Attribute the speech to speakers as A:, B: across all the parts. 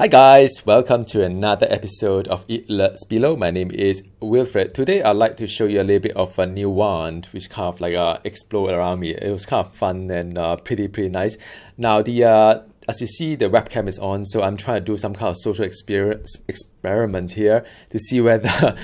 A: Hi guys, welcome to another episode of Lurks Below. My name is Wilfred. Today I'd like to show you a little bit of a new wand which kind of like explode around me. It was kind of fun and pretty nice. Now as you see, the webcam is on, so I'm trying to do some kind of social experiment here to see whether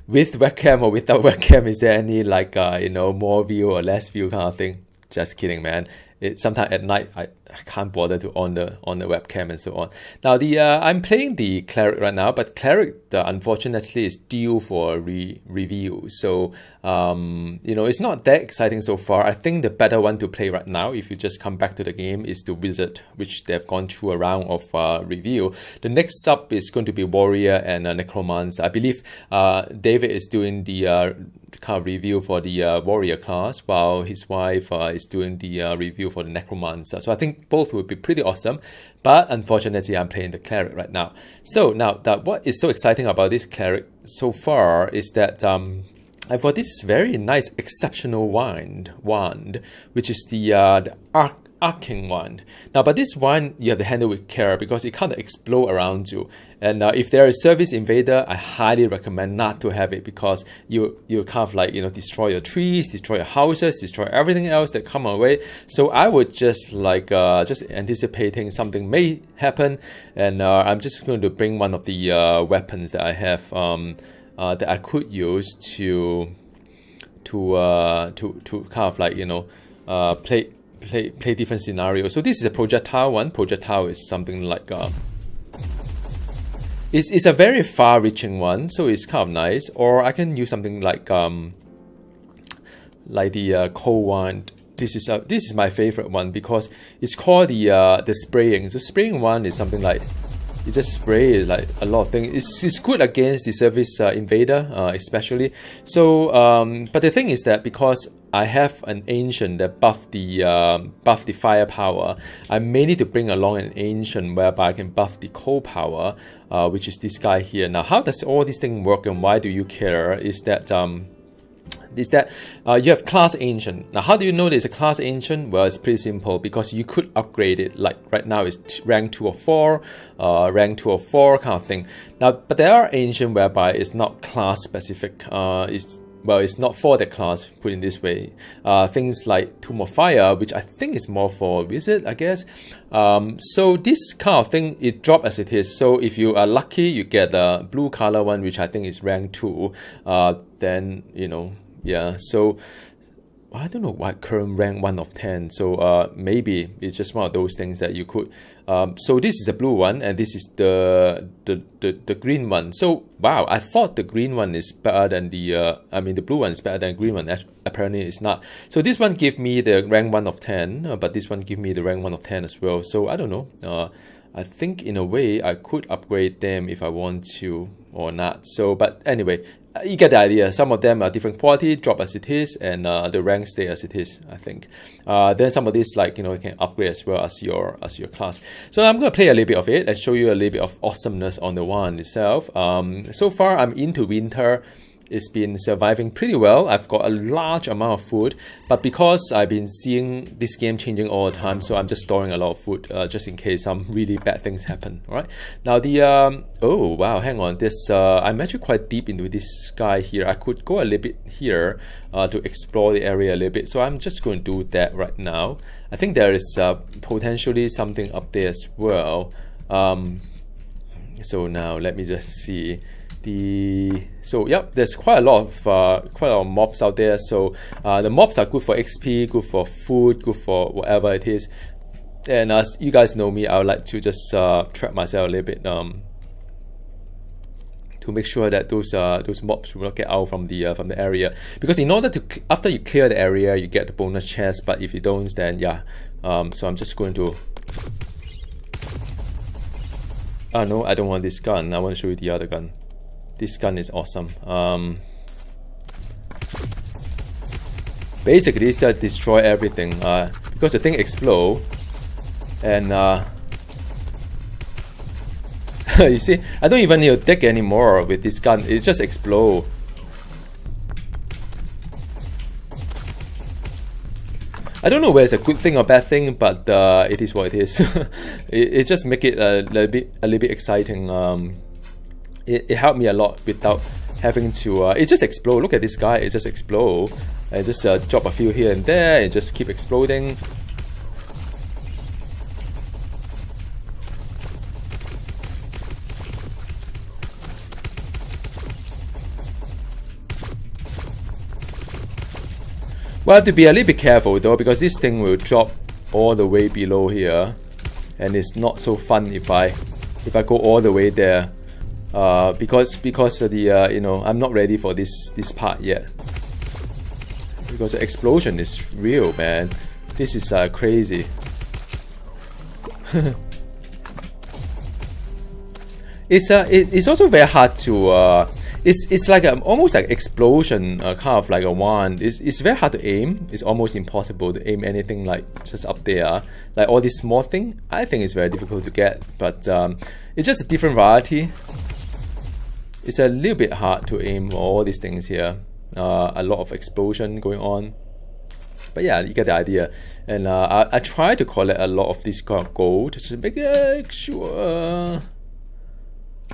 A: with webcam or without webcam is there any like more view or less view kind of thing. Just kidding, man. Sometimes at night I can't bother to on the webcam and so on. Now I'm playing the cleric right now, but cleric unfortunately is due for a review. So it's not that exciting so far. I think the better one to play right now, if you just come back to the game, is the wizard, which they've gone through a round of review. The next sub is going to be warrior and necromancer. I believe David is doing the kind of review for the warrior class, while his wife is doing the review for the necromancer. So I think both will be pretty awesome, but unfortunately I'm playing the cleric right now. So now what is so exciting about this cleric so far is that I've got this very nice exceptional wand, which is the arcing wand. Now, but this wand you have to handle with care because it kind of explode around you. And if there is service invader, I highly recommend not to have it because you kind of like destroy your trees, destroy your houses, destroy everything else that come our way. So I would just like just anticipating something may happen, and I'm just going to bring one of the weapons that I have that I could use to kind of like play different scenarios. So this is a projectile one. Projectile is something like it's a very far-reaching one, so it's kind of nice. Or I can use something like the cold wand. This is my favorite one because it's called the spraying. The spraying one is something like you just spray like a lot of things. It's good against the service invader, especially. So, but the thing is that because I have an ancient that buff the firepower, I may need to bring along an ancient whereby I can buff the cold power, which is this guy here. Now, how does all these things work and why do you care? Is that you have class ancient. Now, how do you know there's a class ancient? Well, it's pretty simple because you could upgrade it. Like right now, it's rank 2 or 4, rank 2 or 4 kind of thing. Now, but there are ancient whereby it's not class specific. It's not for the class, put in this way. Things like Tomb of Fire, which I think is more for wizard, I guess. So this kind of thing, it drops as it is. So if you are lucky, you get a blue color one, which I think is rank 2. Then, yeah, so I don't know what current rank 1 of 10. So maybe it's just one of those things that you could. So this is the blue one, and this is the green one. So wow, I thought the green one is better than the blue one is better than the green one. Apparently it's not. So this one give me the rank 1 of 10, but this one give me the rank 1 of 10 as well. So I don't know. I think in a way I could upgrade them if I want to or not. So, but anyway, you get the idea. Some of them are different quality, drop as it is, and the rank stay as it is, I think. Then some of these, like, you can upgrade as well as your class. So I'm going to play a little bit of it and show you a little bit of awesomeness on the wand itself. So far, I'm into winter. It's been surviving pretty well. I've got a large amount of food, but because I've been seeing this game changing all the time, so I'm just storing a lot of food just in case some really bad things happen. All right. Now oh wow, hang on. I'm actually quite deep into this guy here. I could go a little bit here to explore the area a little bit. So I'm just going to do that right now. I think there is potentially something up there as well. So now let me just see. Yep, there's quite a lot of mobs out there. So the mobs are good for XP, good for food, good for whatever it is. And as you guys know me, I would like to just trap myself a little bit to make sure that those mobs will not get out from the area. Because in order to after you clear the area, you get the bonus chest. But if you don't, then yeah. So I'm just going to. Oh no, I don't want this gun. I want to show you the other gun. This gun is awesome. Basically, it's destroy everything because the thing explode, and you see, I don't even need to dig anymore with this gun. It just explode. I don't know whether it's a good thing or bad thing, but it is what it is. It just make it a little bit exciting. It helped me a lot without having to. It just explode. Look at this guy. It just explode. I just drop a few here and there. It just keep exploding. Well, I have to be a little bit careful though, because this thing will drop all the way below here, and it's not so fun if I go all the way there, because of the you know, I'm not ready for this part yet, because the explosion is real, man. This is crazy. It's also very hard to. It's like almost like explosion, kind of like a wand. It's very hard to aim. It's almost impossible to aim anything like just up there. Like all this small thing, I think it's very difficult to get. But it's just a different variety. It's a little bit hard to aim all these things here. A lot of explosion going on. But yeah, you get the idea. And I try to collect a lot of this kind of gold to make sure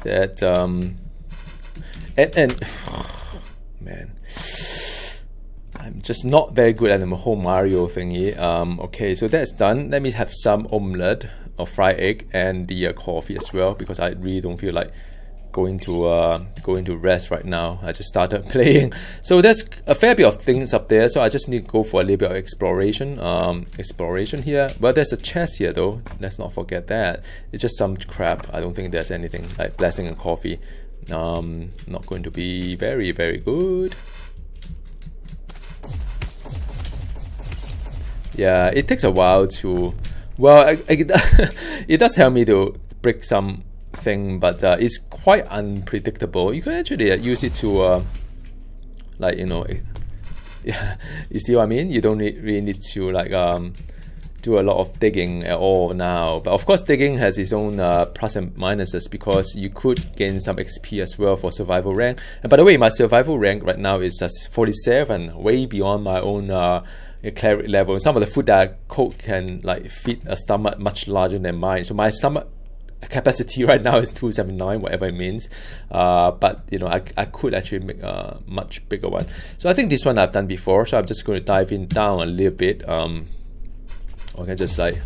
A: that and man, I'm just not very good at the whole Mario thingy. Okay, so that's done. Let me have some omelette or fried egg and the coffee as well, because I really don't feel like going to rest right now. I just started playing, so there's a fair bit of things up there. So I just need to go for a little bit of exploration. Exploration here. Well, there's a chest here though. Let's not forget that. It's just some crap. I don't think there's anything like blessing and coffee. Not going to be very good. Yeah, it takes a while to. Well, it does help me to break something, but it's quite unpredictable. You can actually use it to, like, you know, yeah, you see what I mean? You don't really need to like do a lot of digging at all now. But of course, digging has its own plus and minuses, because you could gain some XP as well for survival rank. And by the way, my survival rank right now is 47, way beyond my own cleric level. Some of the food that I cook can like feed a stomach much larger than mine. So my stomach capacity right now is 279, whatever it means. But you know, I could actually make a much bigger one. So I think this one I've done before. So I'm just going to dive in down a little bit. Okay, just like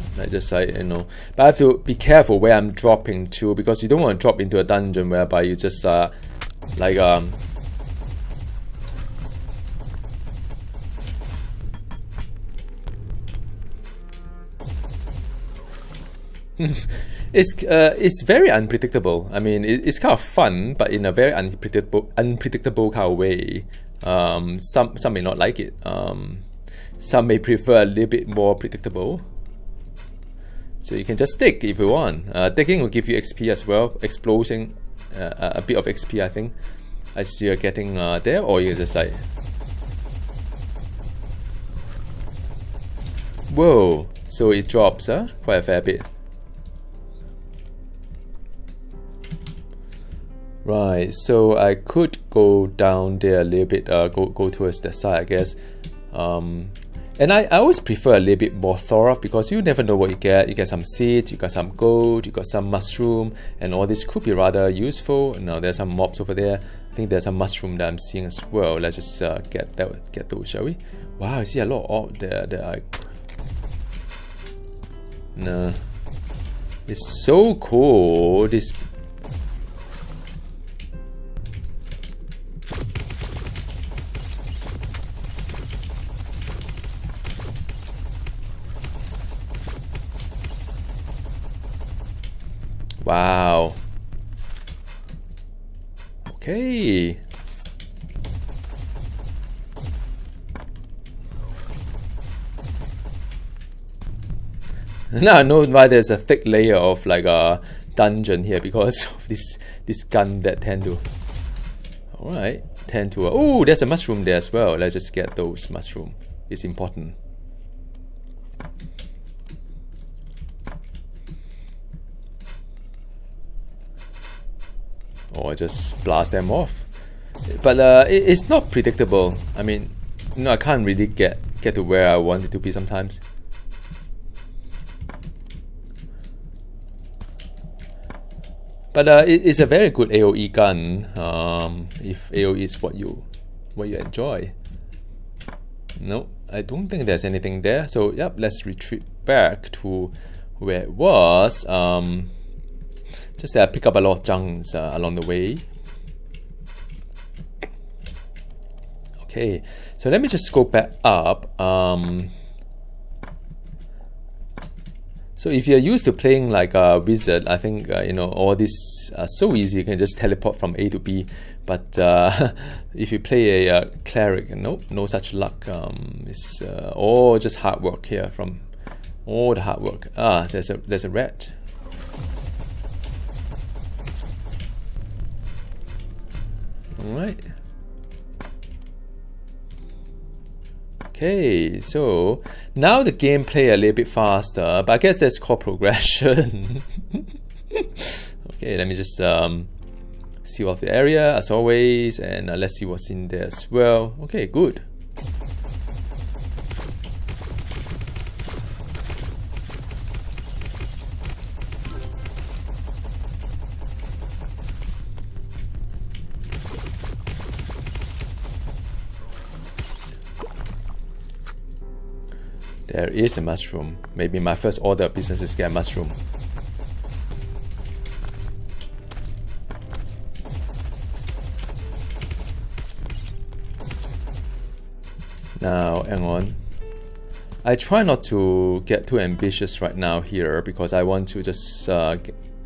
A: you know, but I have to be careful where I'm dropping to, because you don't want to drop into a dungeon whereby you just like it's very unpredictable. I mean, it's kind of fun, but in a very unpredictable kind of way. Some may not like it. Some may prefer a little bit more predictable. So you can just dig if you want. Digging will give you XP as well. Exploding a bit of XP, I think, as you're getting there, or you just like, whoa! So it drops, quite a fair bit. Right, so I could go down there a little bit, go towards the side, I guess. And I always prefer a little bit more thorough, because you never know what you get. You get some seeds, you got some gold, you got some mushroom, and all this could be rather useful. Now there's some mobs over there. I think there's some mushroom that I'm seeing as well. Let's just get those, shall we? Wow, I see a lot of orb there that I... Nah. It's so cool, this... Wow. Okay. Now I know why there's a thick layer of like a dungeon here, because of this gun that tend to. Alright. Tend to. Oh, there's a mushroom there as well. Let's just get those mushroom. It's important. Or just blast them off. But it's not predictable. I mean, I can't really get to where I want it to be sometimes. But it's a very good AoE gun, if AoE is what you enjoy. No, I don't think there's anything there. So yep, let's retreat back to where it was. Just that I pick up a lot of junks along the way. Okay, so let me just go back up. So if you're used to playing like a wizard, I think you know, all this so easy. You can just teleport from A to B. But if you play a cleric, nope, no such luck. It's all just hard work here, from all the hard work. Ah, there's a rat. All right. Okay, so now the gameplay a little bit faster, but I guess that's called progression. Okay, let me just seal off the area as always, and let's see what's in there as well. Okay, good. There is a mushroom. Maybe my first order of business is get a mushroom. Now, hang on. I try not to get too ambitious right now here, because I want to just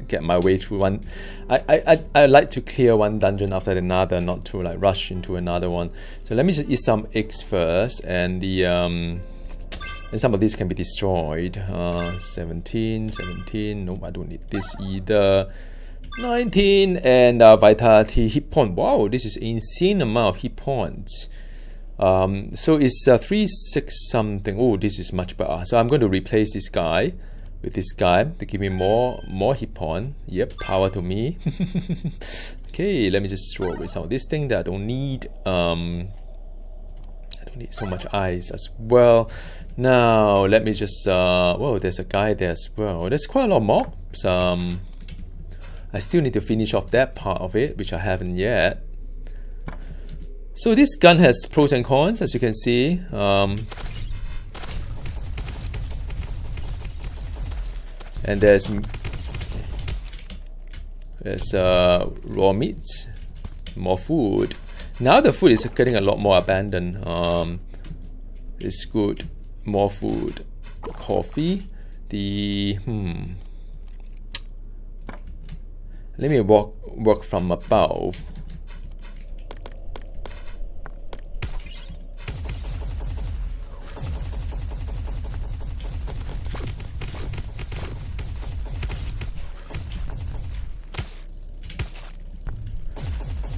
A: get my way through one. I like to clear one dungeon after another, not to like rush into another one. So let me just eat some eggs first, and the and some of these can be destroyed. 17. No, I don't need this either. 19, and vitality, hit point. Wow, this is insane amount of hit points. So it's 3, 6 something. Oh, this is much better. So I'm going to replace this guy with this guy to give me more hit point. Yep, power to me. Okay, let me just throw away some of this thing that I don't need. I don't need so much ice as well. Now let me just whoa, there's a guy there as well. There's quite a lot of mobs. I still need to finish off that part of it, which I haven't yet. So this gun has pros and cons, as you can see. And there's raw meat, more food. Now the food is getting a lot more abundant. It's good. More food. Coffee. Let me work from above.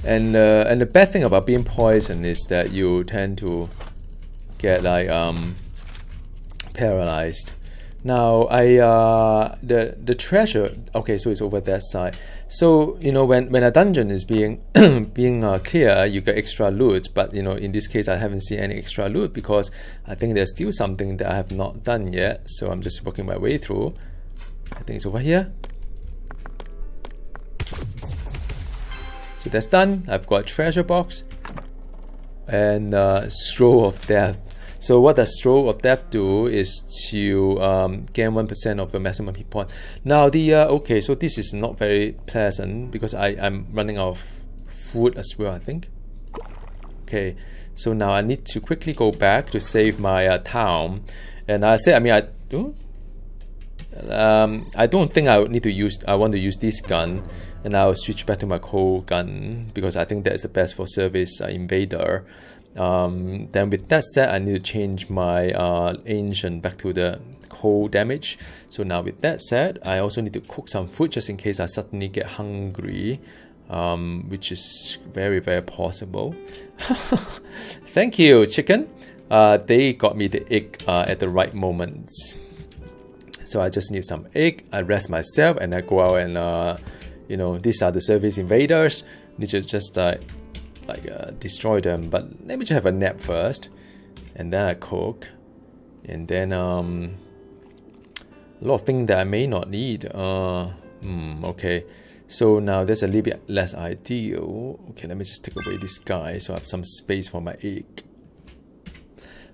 A: And the bad thing about being poisoned is that you tend to get like paralyzed. Now the treasure, okay, so it's over that side. So you know, when a dungeon is being clear, you get extra loot. But you know, in this case, I haven't seen any extra loot because I think there's still something that I have not done yet. So I'm just working my way through. I think it's over here. So that's done. I've got treasure box and scroll of death. So what does scroll of death do is to gain 1% of your maximum hit point. Now the okay, so this is not very pleasant because I'm running out of food as well, I think. Okay, so now I need to quickly go back to save my town, and I don't think I need to use. I want to use this gun, and I'll switch back to my cold gun because I think that is the best for service invader. Then with that said, I need to change my ancient back to the cold damage. So now with that said, I also need to cook some food just in case I suddenly get hungry, which is very, very possible. Thank you, chicken. They got me the egg at the right moment. So I just need some egg. I rest myself and I go out and you know, these are the service invaders. Need to just destroy them, but let me just have a nap first. and then I cook, and then a lot of things that I may not need. Okay, so now that's a little bit less ideal. Okay, let me just take away this guy so I have some space for my egg.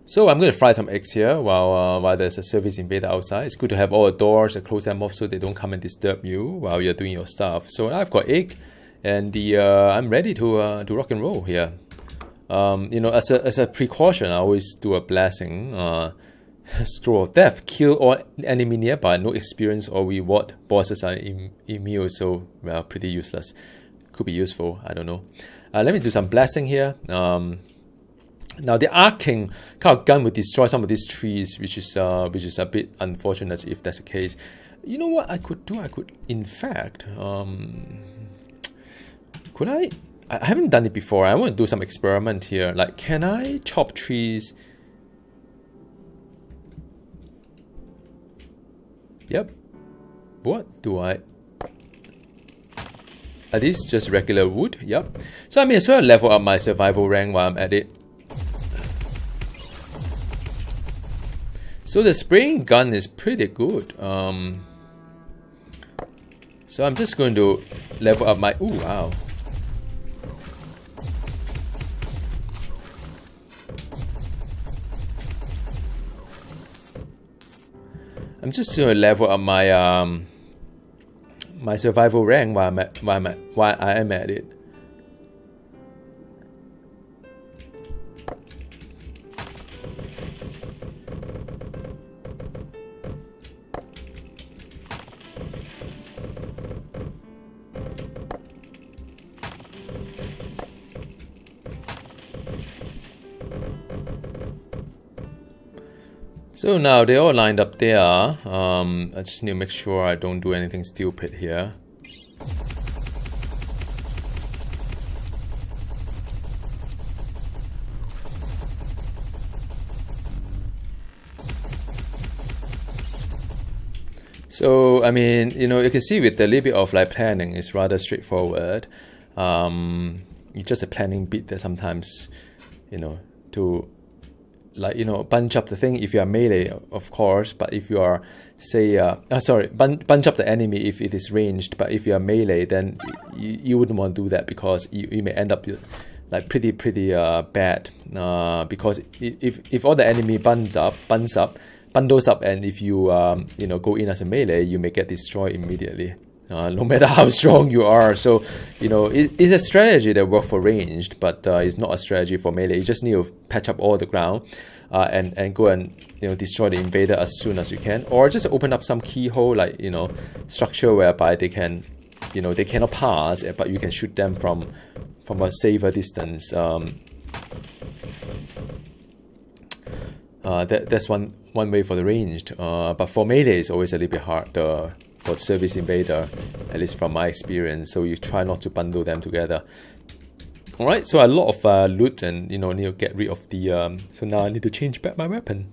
A: So I'm going to fry some eggs here while there's a service invader outside. It's good to have all the doors and close them off so they don't come and disturb you while you're doing your stuff. So I've got egg, and I'm ready to rock and roll here. You know, as a precaution, I always do a blessing. Scroll of Death. Kill all enemy nearby. No experience or reward. Bosses are immune, so well, pretty useless. Could be useful. I don't know. Let me do some blessing here. Now the arcing kind of gun would destroy some of these trees, which is a bit unfortunate if that's the case. You know what I could do? I could, in fact, could I haven't done it before. I want to do some experiment here. Like, can I chop trees? Yep. What do I? Are these just regular wood? Yep. So I may as well level up my survival rank while I'm at it. So the spraying gun is pretty good. So I'm just going to level up my... Ooh, wow. I'm just going to level up my my survival rank while I am at it. So now they're all lined up there. I just need to make sure I don't do anything stupid here. So I mean, you know, you can see with a little bit of like planning, it's rather straightforward. It's just a planning bit that sometimes, you know, to like, you know, bunch up the thing if you are melee, of course, but if you are, say, bunch up the enemy if it is ranged, but if you are melee, then you wouldn't want to do that because you may end up like pretty bad, because if all the enemy bundles up, and if you you know, go in as a melee, you may get destroyed immediately. No matter how strong you are. So, you know, it's a strategy that works for ranged, but it's not a strategy for melee. You just need to patch up all the ground and go and, you know, destroy the invader as soon as you can, or just open up some keyhole, like, you know, structure whereby they can, you know, they cannot pass, but you can shoot them from a safer distance. That's one way for the ranged, but for melee it's always a little bit hard. For service invader, at least from my experience, so you try not to bundle them together. Alright, so a lot of loot, and, you know, need to get rid of the so now I need to change back my weapon.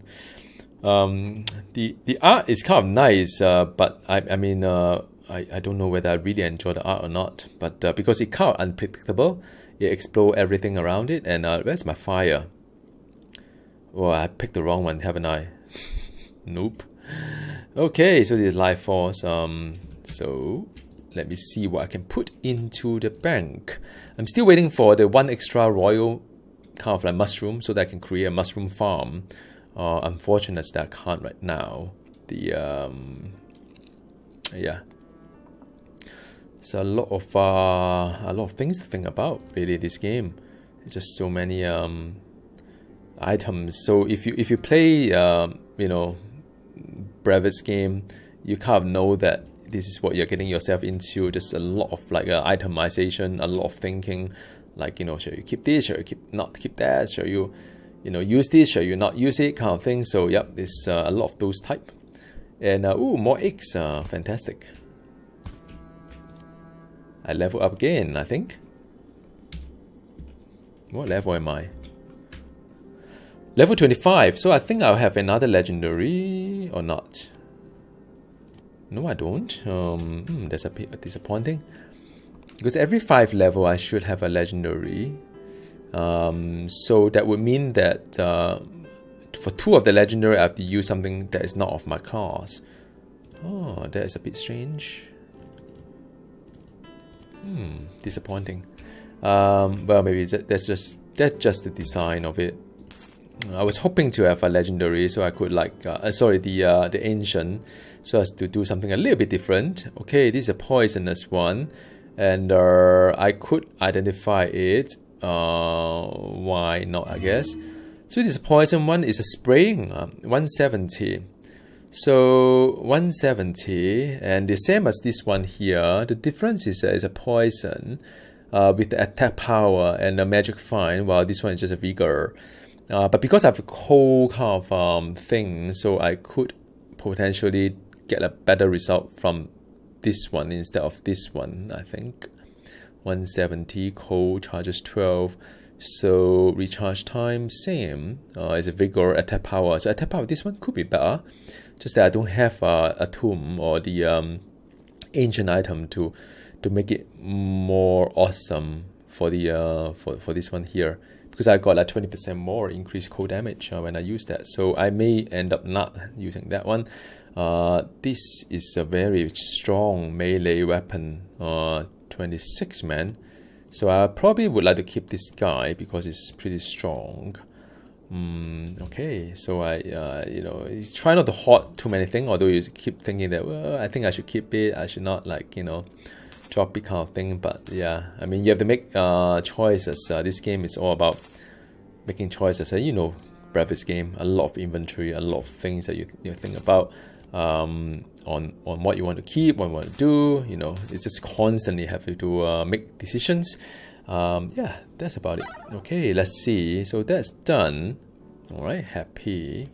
A: The art is kind of nice, but I mean, I don't know whether I really enjoy the art or not, but because it's kind of unpredictable, it explodes everything around it. And where's my fire? Oh, I picked the wrong one, haven't I? Nope. Okay, so the life force. So let me see what I can put into the bank. I'm still waiting for the one extra royal kind of like mushroom so that I can create a mushroom farm. Unfortunate that I can't right now. The yeah, it's a lot of things to think about. Really, this game. It's just so many items. So if you play you know, Brevet's game, you kind of know that this is what you're getting yourself into. Just a lot of like itemization, a lot of thinking, like, you know, should you keep this, should you not keep that, should you know, use this, should you not use it, kind of thing. So yep, there's a lot of those type. And ooh, more eggs, fantastic. I level up again, I think. What level am I? Level 25, so I think I'll have another legendary, or not. No, I don't. That's a bit disappointing. Because every 5 level I should have a legendary. So that would mean that for 2 of the legendary, I have to use something that is not of my class. Oh, that is a bit strange. Disappointing. Well, maybe that's just the design of it. I was hoping to have a legendary, so I could like the ancient, so as to do something a little bit different. Okay, this is a poisonous one, and I could identify it. Why not? I guess. So this poison one is a spraying 170. So 170, and the same as this one here. The difference is that it's a poison with the attack power and a magic fine, while this one is just a vigor. But because I have a cold kind of thing, so I could potentially get a better result from this one instead of this one, I think. 170, cold, charges 12. So recharge time, same. It's a vigor, attack power. So attack power, this one could be better. Just that I don't have a tomb or the ancient item to make it more awesome for the for this one here. Because I got like 20% more increased cold damage when I use that. So I may end up not using that one. This is a very strong melee weapon. 26 man. So I probably would like to keep this guy because it's pretty strong. Okay, so I try not to hoard too many things, although you keep thinking that, well, I think I should keep it, I should not, like, drop it kind of thing. But yeah, I mean, you have to make choices. This game is all about making choices. Brevis game, a lot of inventory, a lot of things that you think about on what you want to keep, what you want to do. It's just constantly having to make decisions. Yeah, that's about it. Okay, let's see. So that's done. All right, happy.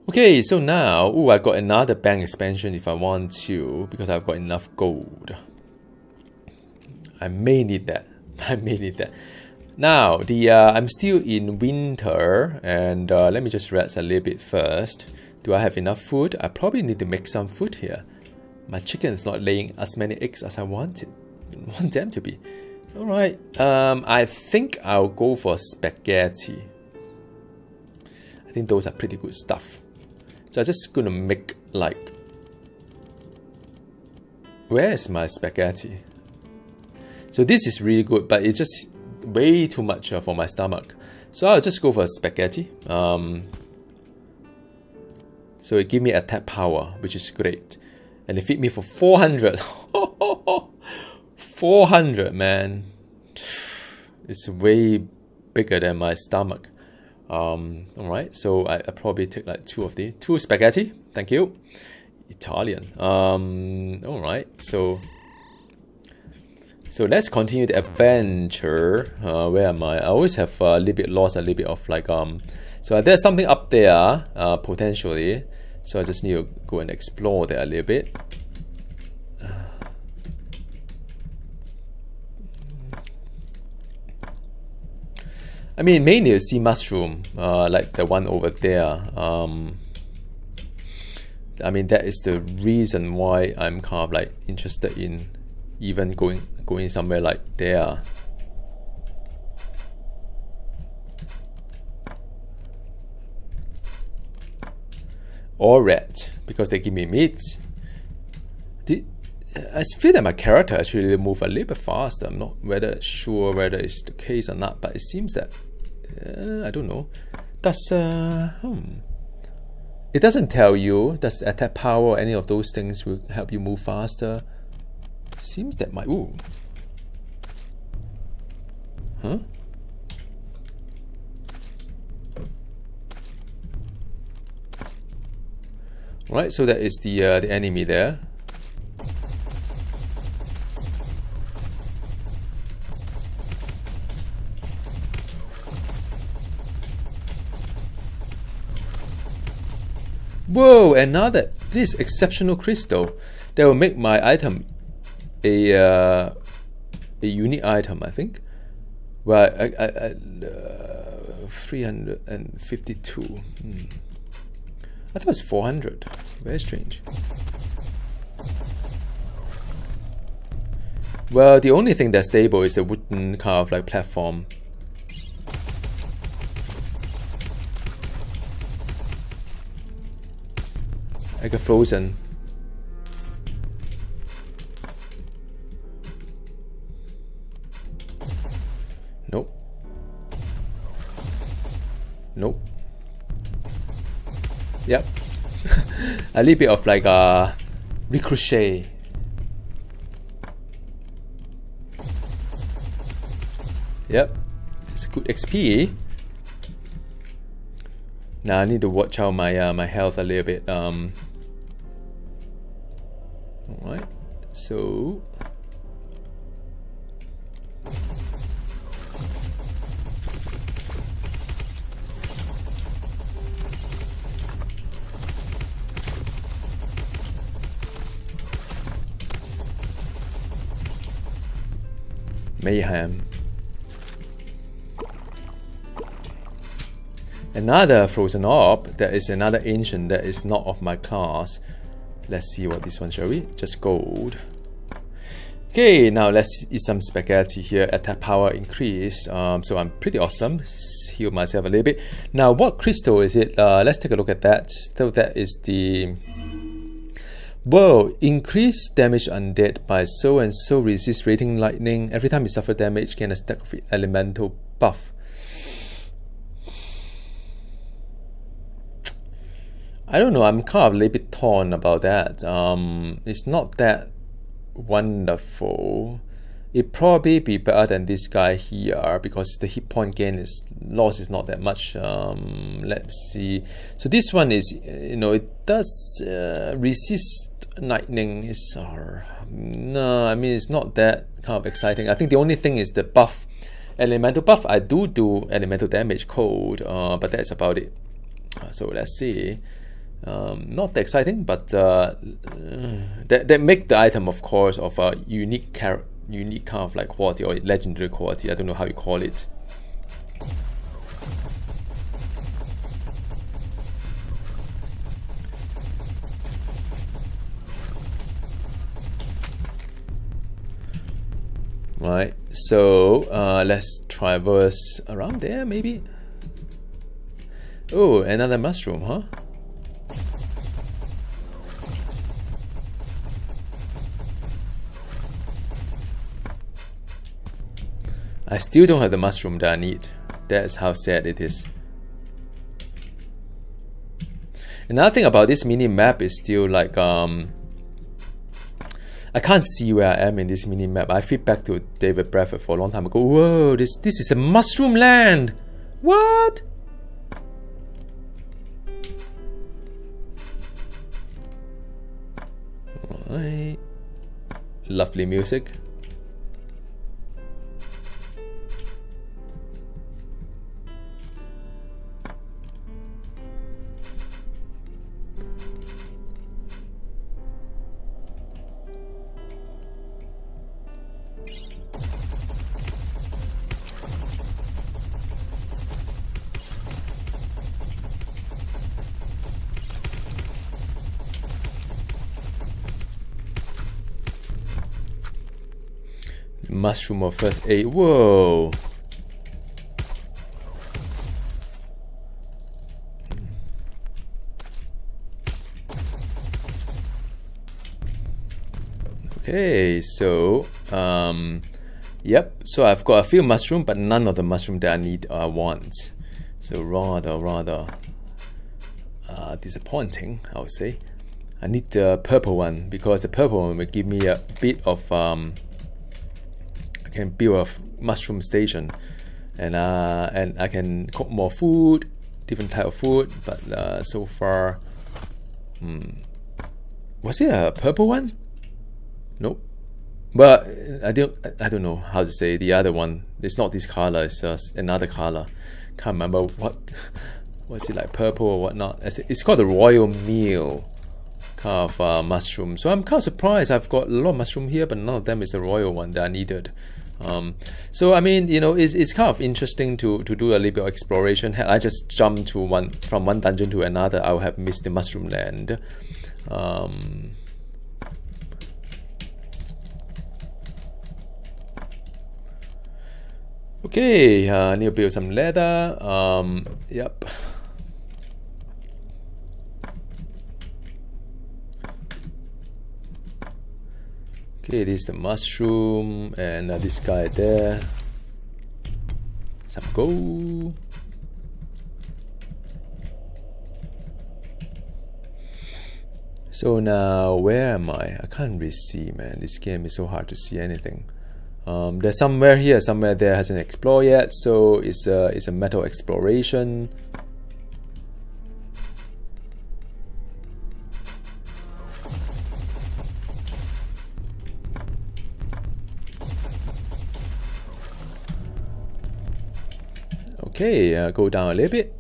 A: Okay, so now, I got another bank expansion if I want to, because I've got enough gold. I may need that. Now, I'm still in winter, and let me just rest a little bit first. Do I have enough food? I probably need to make some food here. My chicken is not laying as many eggs as I want them to be. All right. I think I'll go for spaghetti. I think those are pretty good stuff. So I'm just gonna make like. Where is my spaghetti? So this is really good, but it's just way too much for my stomach. So I'll just go for spaghetti. So it gives me attack power, which is great. And it feed me for 400. 400, man. It's way bigger than my stomach. Alright, so I probably take like 2 of these. 2 spaghetti, thank you. Italian. Alright, so let's continue the adventure. Where am I? I always have a little bit lost, a little bit of like so there's something up there potentially. So I just need to go and explore there a little bit. I mean, mainly a sea mushroom, like the one over there. I mean, that is the reason why I'm kind of like interested in even going somewhere like there. Or red, because they give me meat. I feel that my character actually move a little bit faster. I'm not sure whether it's the case or not, but it seems that I don't know. It doesn't tell you. Does attack power or any of those things will help you move faster? Seems that my huh? Right, so that is the enemy there. Whoa, this exceptional crystal that will make my item a unique item, I think. Well, 352. I thought it was 400. Very strange. Well, the only thing that's stable is the wooden kind of like platform. like a frozen. Nope. Nope. Yep. A little bit of like a ricochet. Yep. It's good XP. Now I need to watch out my my health a little bit. Alright. So mayhem. Another frozen orb. There is another ancient that is not of my class. Let's see what this one, shall we? Just gold. Okay, now let's eat some spaghetti here. Attack power increase. So I'm pretty awesome. Heal myself a little bit. Now, what crystal is it? Let's take a look at that. So that is the... Whoa, increase damage undead by so and so resist radiant lightning. Every time you suffer damage, gain a stack of elemental buff. I don't know, I'm kind of a little bit torn about that. It's not that wonderful. It'd probably be better than this guy here because the hit point gain is loss is not that much. Let's see. So this one is, you know, it does resist lightning. Is no, I mean it's not that kind of exciting. I think the only thing is the buff, elemental buff. I do elemental damage cold, but that's about it. So let's see. Not that exciting, but that make the item, of course, of a unique kind of like quality or legendary quality. I don't know how you call it. Right. So let's traverse around there, maybe. Oh, another mushroom, huh? I still don't have the mushroom that I need. That's how sad it is. Another thing about this mini map is still like I can't see where I am in this mini map. I feedback to David Bradford for a long time ago. Whoa, this is a mushroom land. What? Alright. Lovely music. Mushroom of first aid. Whoa. Okay, so yep, so I've got a few mushroom, but none of the mushroom that I need or I want. So rather disappointing, I would say. I need the purple one because the purple one will give me a bit of I can build a mushroom station, and I can cook more food, different type of food. But so far, was it a purple one? Nope. But I don't know how to say the other one. It's not this color. It's another color. Can't remember what was it, like purple or whatnot. It's called the royal meal kind of mushroom. So I'm kind of surprised. I've got a lot of mushroom here, but none of them is the royal one that I needed. So I mean, you know, it's kind of interesting to do a little bit of exploration. Had I just jumped to from one dungeon to another, I would have missed the mushroom land. Okay, need to build some leather. Yep. Okay, this is the mushroom, and this guy there. Some go. So now, where am I? I can't really see, man. This game is so hard to see anything. There's somewhere here, somewhere there hasn't explored yet, so it's a metal exploration. Okay, go down a little bit.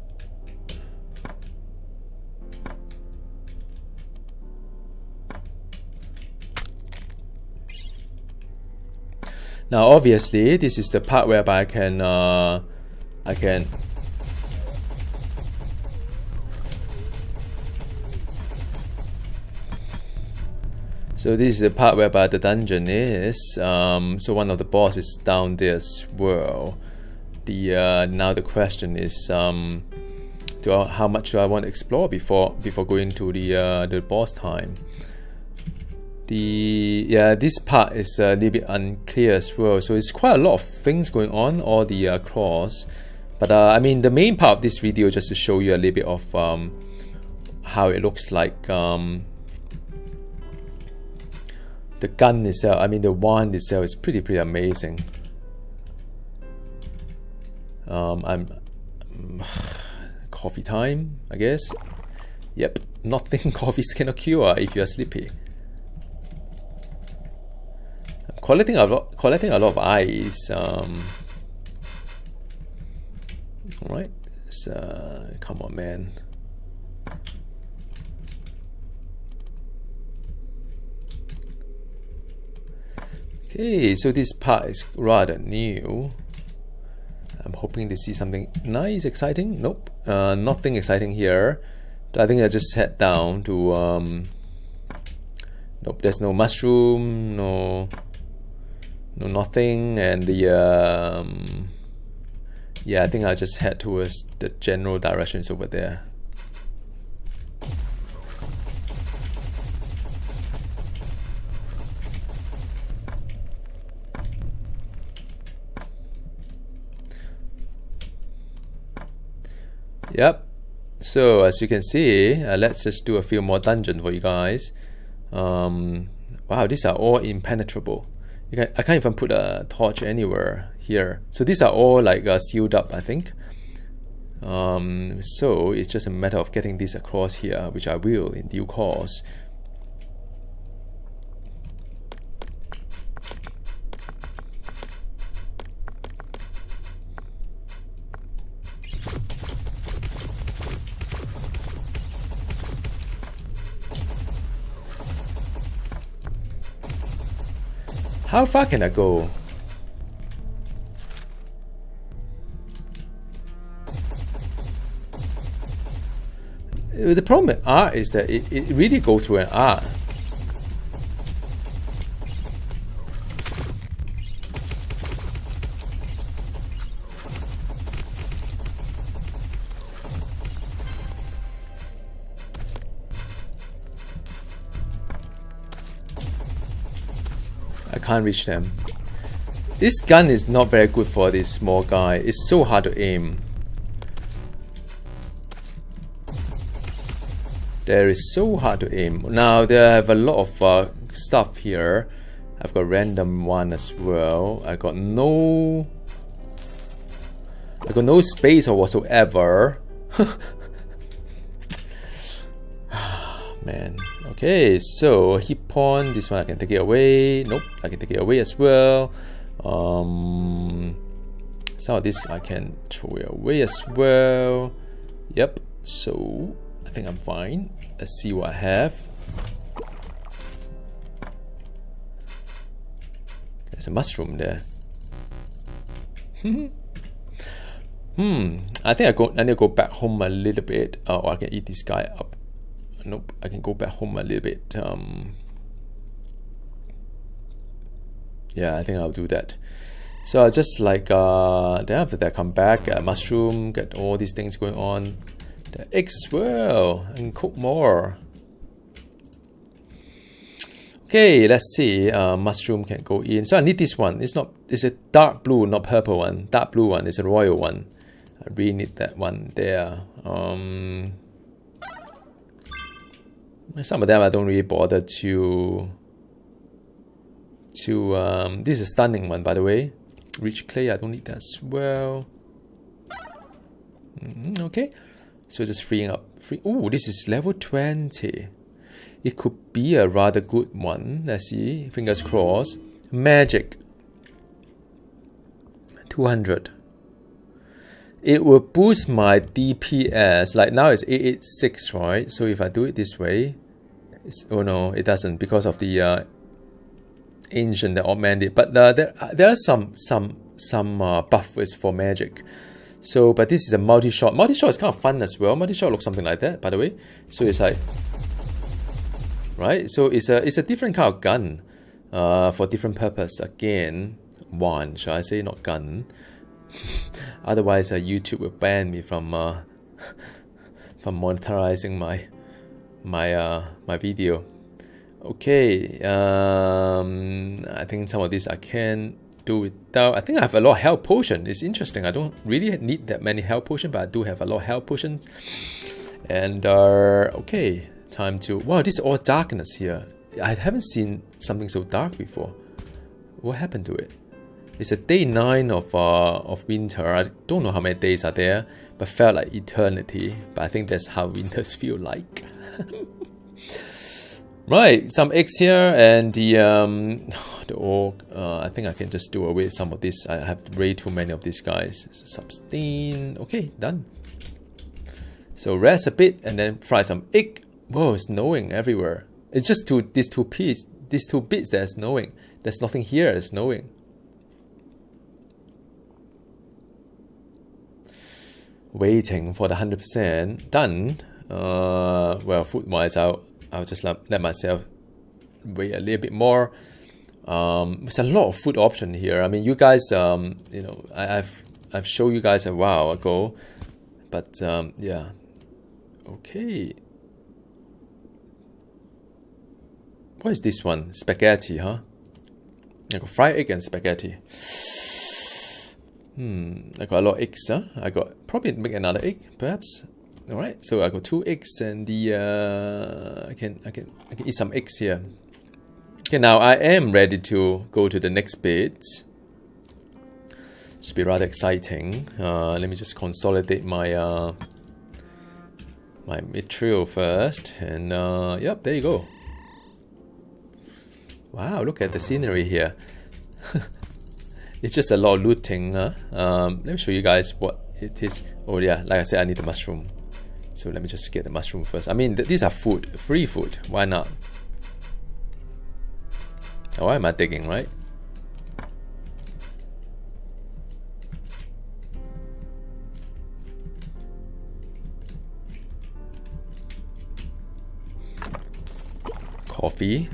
A: Now, obviously, this is the part whereby I can. So this is the part whereby the dungeon is. So one of the bosses is down there as well. Now the question is, how much do I want to explore before going to the boss time? This part is a little bit unclear as well. So it's quite a lot of things going on, all the cross. But I mean, the main part of this video just to show you a little bit of how it looks like. The gun itself, I mean the wand itself is pretty amazing. Coffee time, I guess. Yep, nothing coffees cannot cure if you are sleepy. I'm collecting a lot of eyes. Alright, come on, man. Okay, so this part is rather new. I'm hoping to see something nice, exciting. Nope, nothing exciting here. I think I just head down to. Nope, there's no mushroom, no nothing, and the yeah, I think I'll just head towards the general directions over there. Yep, so as you can see, let's just do a few more dungeons for you guys. Wow, these are all impenetrable. I can't even put a torch anywhere here. So these are all like sealed up, I think. So it's just a matter of getting this across here, which I will in due course. How far can I go? The problem with art is that it really goes through an art. I can't reach them. This gun is not very good for this small guy. It's so hard to aim. There is so hard to aim. Now there I have a lot of stuff here. I've got random one as well. I got no space or whatsoever. Man. Okay, so hit point. This one I can take it away. Nope, I can take it away as well. Some of this I can throw it away as well. Yep. So I think I'm fine. Let's see what I have. There's a mushroom there. I think I need to go back home a little bit. Or I can eat this guy up. Nope, I can go back home a little bit. Yeah, I think I'll do that. So I'll just like then after that come back, get a mushroom, get all these things going on. The eggs as well, and cook more. Okay, let's see. Mushroom can go in. So I need this one. It's a dark blue, not purple one. Dark blue one is a royal one. I really need that one there. Some of them I don't really bother to. This is a stunning one, by the way. Rich clay, I don't need that as well. Okay, so just freeing up. Oh, this is level 20. It could be a rather good one. Let's see. Fingers crossed. Magic. 200. It will boost my DPS. Like now it's 886, right? So if I do it this way, oh no, it doesn't because of the ancient that augmented. But there are some buffers for magic. So, but this is a multi-shot. Multi-shot is kind of fun as well. Multi-shot looks something like that, by the way. So it's like, right? So it's a different kind of gun, for different purpose. Again, wand, shall I say, not gun. Otherwise, YouTube will ban me from monetizing my video. Okay, I think some of these I can do without. I think I have a lot of health potion. It's interesting. I don't really need that many health potion, but I do have a lot of health potions. And okay, time to. Wow, this is all darkness here. I haven't seen something so dark before. What happened to it? It's a day 9 of winter. I don't know how many days are there, but felt like eternity. But I think that's how winters feel like. Right, some eggs here, and the orc. I think I can just do away with some of this. I have way too many of these guys. Sustain. Okay, done. So rest a bit and then fry some egg. Whoa, it's snowing everywhere. It's just these two bits that are snowing. There's nothing here. It's snowing. Waiting for the 100%. Done. Well, food-wise, I'll just let myself wait a little bit more. There's a lot of food option here. I mean, you guys, you know, I've shown you guys a while ago, but yeah. Okay. What is this one? Spaghetti, huh? I got fried egg and spaghetti. I got a lot of eggs, huh? I got probably make another egg, perhaps. All right, so I got 2 eggs, and the I can eat some eggs here. Okay, now I am ready to go to the next bit. Should be rather exciting. Let me just consolidate my my material first, and yep, there you go. Wow, look at the scenery here. It's just a lot of looting. Let me show you guys what it is. Oh yeah, like I said, I need the mushroom. So let me just get the mushroom first. I mean, these are food, free food. Why not? Oh, why am I digging, right? Coffee.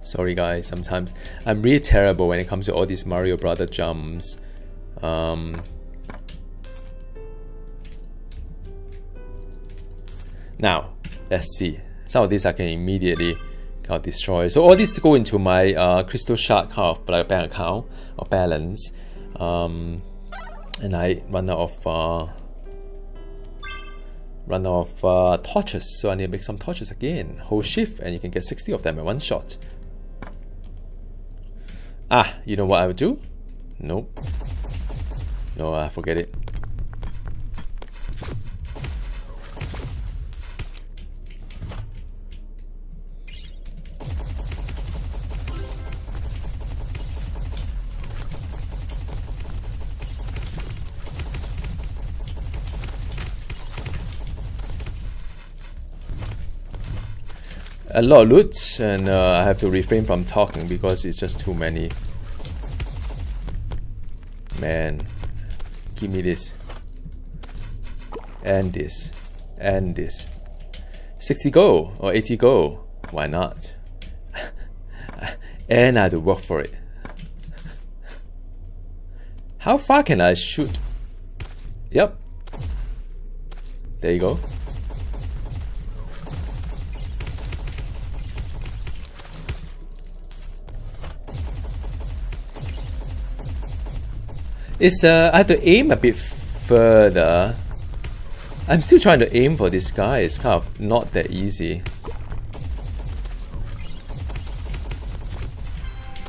A: Sorry guys, sometimes I'm really terrible when it comes to all these Mario Brother jumps. Now, let's see. Some of these I can immediately kind of destroy. So all these go into my crystal shard kind of like bank account or balance. And I run out of torches. So I need to make some torches again. Hold shift and you can get 60 of them in one shot. Ah, you know what I would do? Nope. No, forget it. A lot of loot, and I have to refrain from talking because it's just too many. Man, give me this. And this. And this. 60 gold or 80 gold. Why not? And I have to work for it. How far can I shoot? Yep. There you go. It's I have to aim a bit further. I'm still trying to aim for this guy. It's kind of not that easy.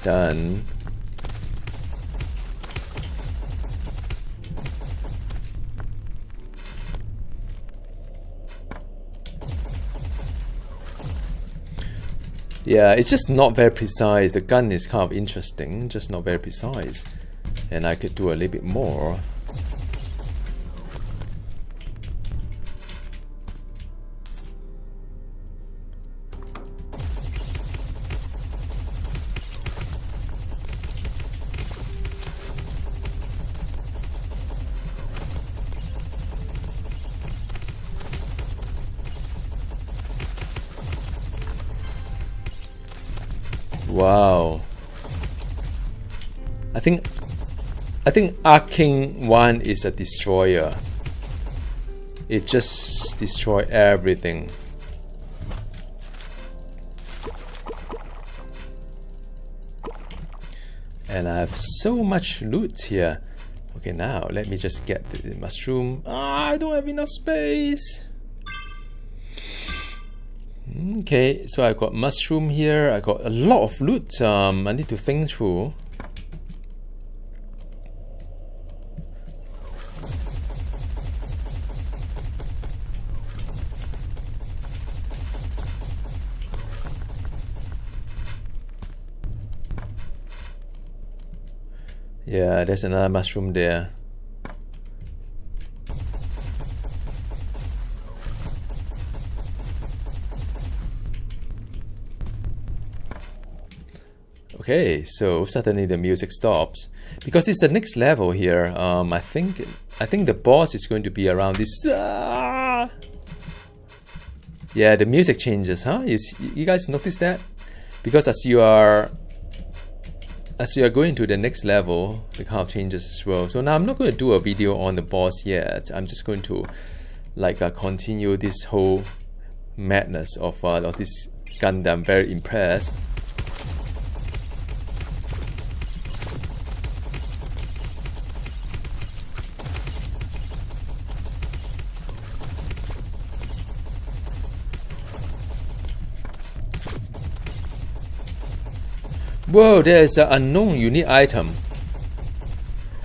A: Done. Yeah, it's just not very precise. The gun is kind of interesting, just not very precise. And I could do a little bit more. Wow. I think Arcane 1 is a destroyer. It just destroys everything. And I have so much loot here. Okay, now let me just get the mushroom. I don't have enough space. Okay, so I got mushroom here. I got a lot of loot. I need to think through. Yeah, there's another mushroom there. Okay, so suddenly the music stops because it's the next level here. I think the boss is going to be around this. Yeah, the music changes, huh? You guys notice that? Because as you are going to the next level, the kind of changes as well. So now I'm not going to do a video on the boss yet. I'm just going to like continue this whole madness of this gun that I'm very impressed. Whoa, there's an unknown unique item.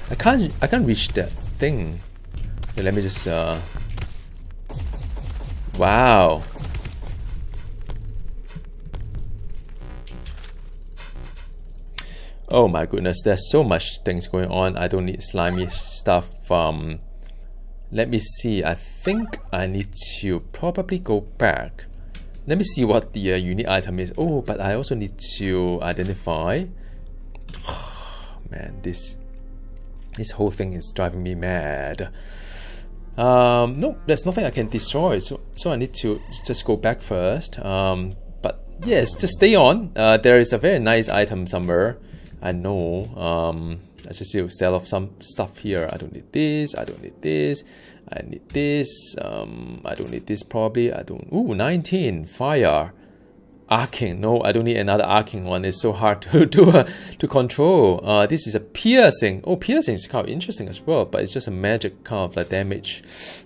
A: I can't reach that thing. Okay, let me just wow. Oh my goodness, there's so much things going on. I don't need slimy stuff. Let me see. I think I need to probably go back. Let me see what the unique item is. Oh, but I also need to identify. Man, this whole thing is driving me mad. No, there's nothing I can destroy. So I need to just go back first. But yes, just stay on. There is a very nice item somewhere. I know. I just need to sell off some stuff here. I don't need this. I don't need this. I need this. I don't need this probably. I don't. Ooh, 19 fire. Arcing. No, I don't need another arcing one. It's so hard to control. This is a piercing. Oh, piercing is kind of interesting as well, but it's just a magic kind of like damage.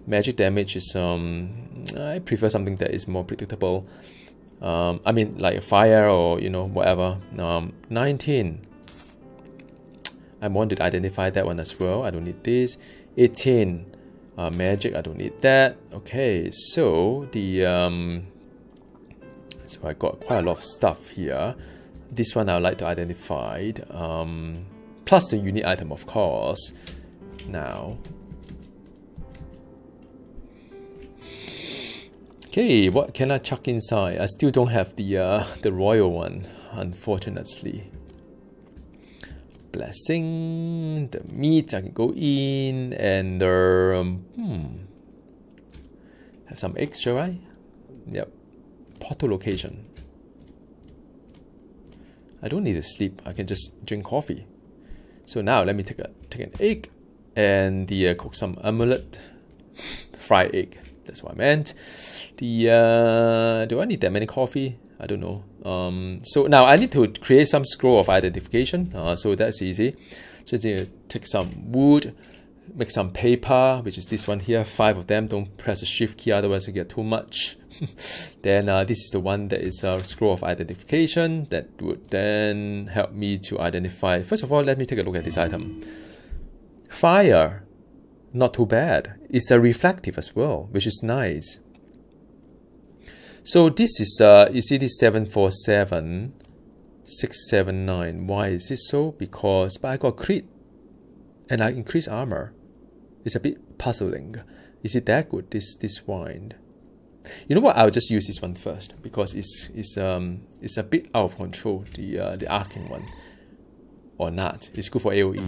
A: Magic damage is I prefer something that is more predictable. I mean like fire or whatever. 19. I wanted to identify that one as well. I don't need this. 18. Magic, I don't need that. Okay, so so I got quite a lot of stuff here. This one I would like to identify. Plus the unique item, of course. Now, okay, what can I chuck inside? I still don't have the royal one, unfortunately. Blessing, the meat I can go in, and have some eggs, shall I? Yep. Portal location. I don't need to sleep. I can just drink coffee. So now let me take an egg and cook some omelette, fried egg. That's what I meant. Do I need that many coffee? I don't know. So now I need to create some scroll of identification. So that's easy. Just need to take some wood, make some paper, which is this one here, 5 of them. Don't press the shift key, otherwise you get too much. Then this is the one that is a scroll of identification that would then help me to identify. First of all, let me take a look at this item. Fire, not too bad. It's a reflective as well, which is nice. So this is, you see this 747, 679. Why is it so? Because, but I got crit and I increase armor. It's a bit puzzling. Is it that good, this wind? You know what? I'll just use this one first because it's a bit out of control. The arcing one, or not? It's good for AoE.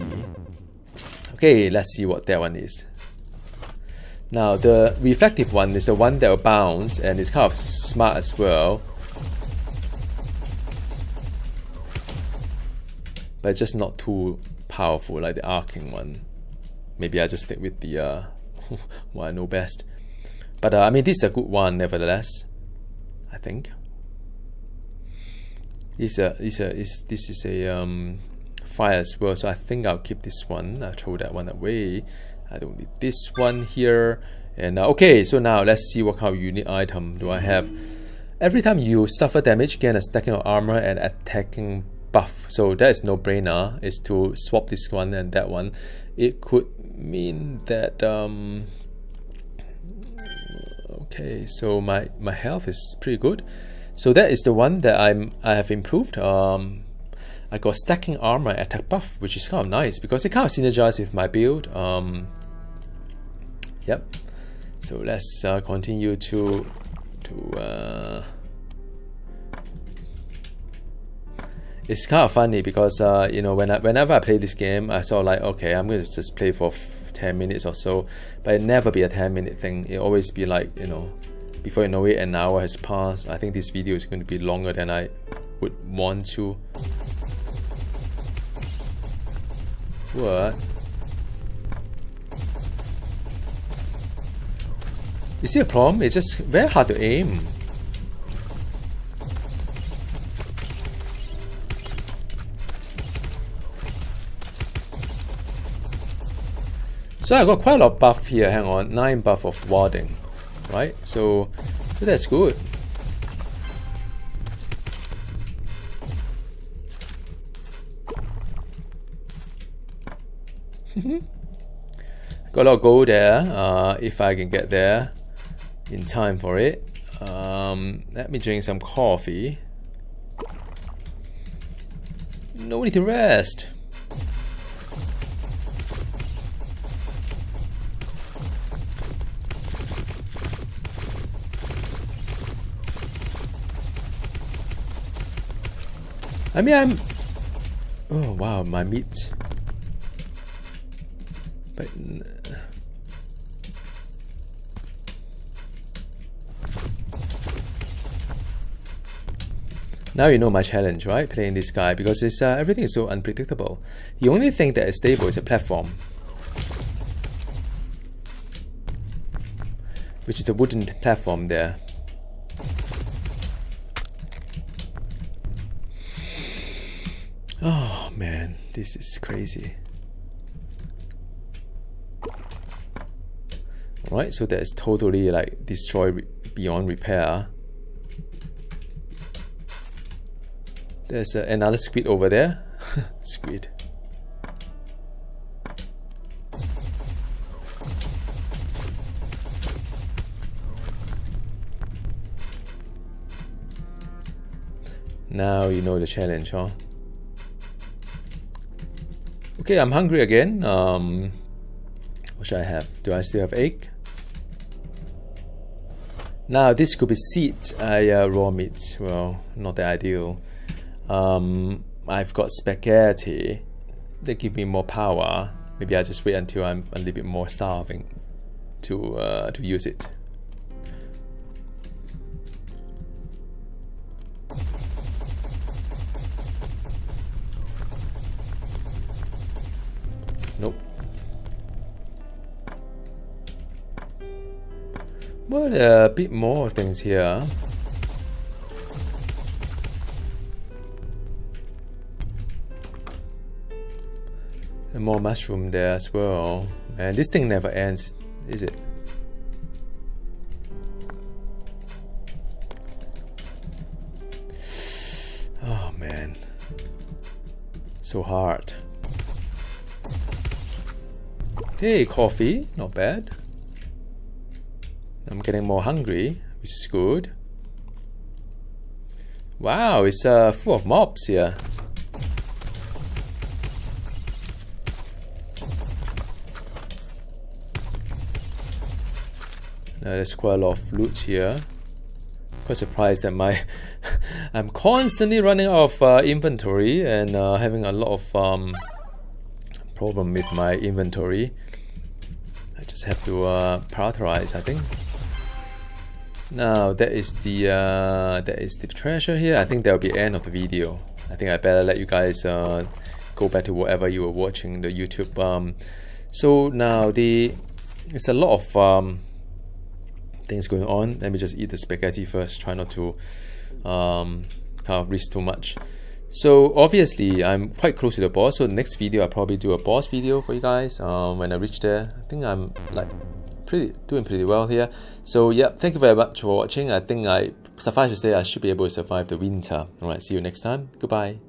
A: Okay, let's see what that one is. Now the reflective one is the one that will bounce, and it's kind of smart as well. But it's just not too powerful like the arcing one. Maybe I just stick with the what I know best. But I mean, this is a good one nevertheless, I think. This is a fire as well, so I think I'll keep this one. I'll throw that one away. I don't need this one here. And okay, so now let's see what kind of unique item do I have. Every time you suffer damage, gain a stacking of armor and attacking buff. So that is no brainer, is to swap this one and that one. It could mean that okay, so my health is pretty good. So that is the one that I have improved. I got stacking armor attack buff, which is kind of nice because it kind of synergizes with my build. Yep. So let's continue to it's kind of funny because you know, whenever I play this game, I sort of like, okay, I'm going to just play for 10 minutes or so, but it never be a 10-minute thing. It always be like, you know, before you know it, an hour has passed. I think this video is going to be longer than I would want to. What? You see a problem? It's just very hard to aim. So I got quite a lot of buff here. Hang on, 9 buff of warding, right? So that's good. Got a lot of gold there. If I can get there in time for it. Let me drink some coffee. No need to rest. I mean, oh wow, my meat. But now you know my challenge, right? Playing this guy, because it's everything is so unpredictable. The only thing that is stable is a platform, which is the wooden platform there. Oh man, this is crazy. Alright, so that is totally like destroyed beyond repair. There's another squid over there. Squid. Now you know the challenge, huh? Okay, I'm hungry again. What should I have? Do I still have egg? Now this could be seed, raw meat. Well, not the ideal. I've got spaghetti. They give me more power. Maybe I just wait until I'm a little bit more starving to use it. Nope. But a bit more things here. And more mushroom there as well. And this thing never ends, is it? Oh man, so hard. Hey, coffee, not bad. I'm getting more hungry, which is good. Wow, it's full of mobs here. There's quite a lot of loot here. Quite surprised that I'm constantly running out of inventory and having a lot of problem with my inventory. I just have to prioritize, I think. Now that is the treasure here. I think that will be the end of the video. I think I better let you guys go back to whatever you were watching, the YouTube. So now it's a lot of things going on. Let me just eat the spaghetti first. Try not to kind of risk too much. So obviously I'm quite close to the boss. So the next video I'll probably do a boss video for you guys when I reach there. I think I'm like doing pretty well here. So yeah, thank you very much for watching. I think suffice to say I should be able to survive the winter. Alright, see you next time. Goodbye.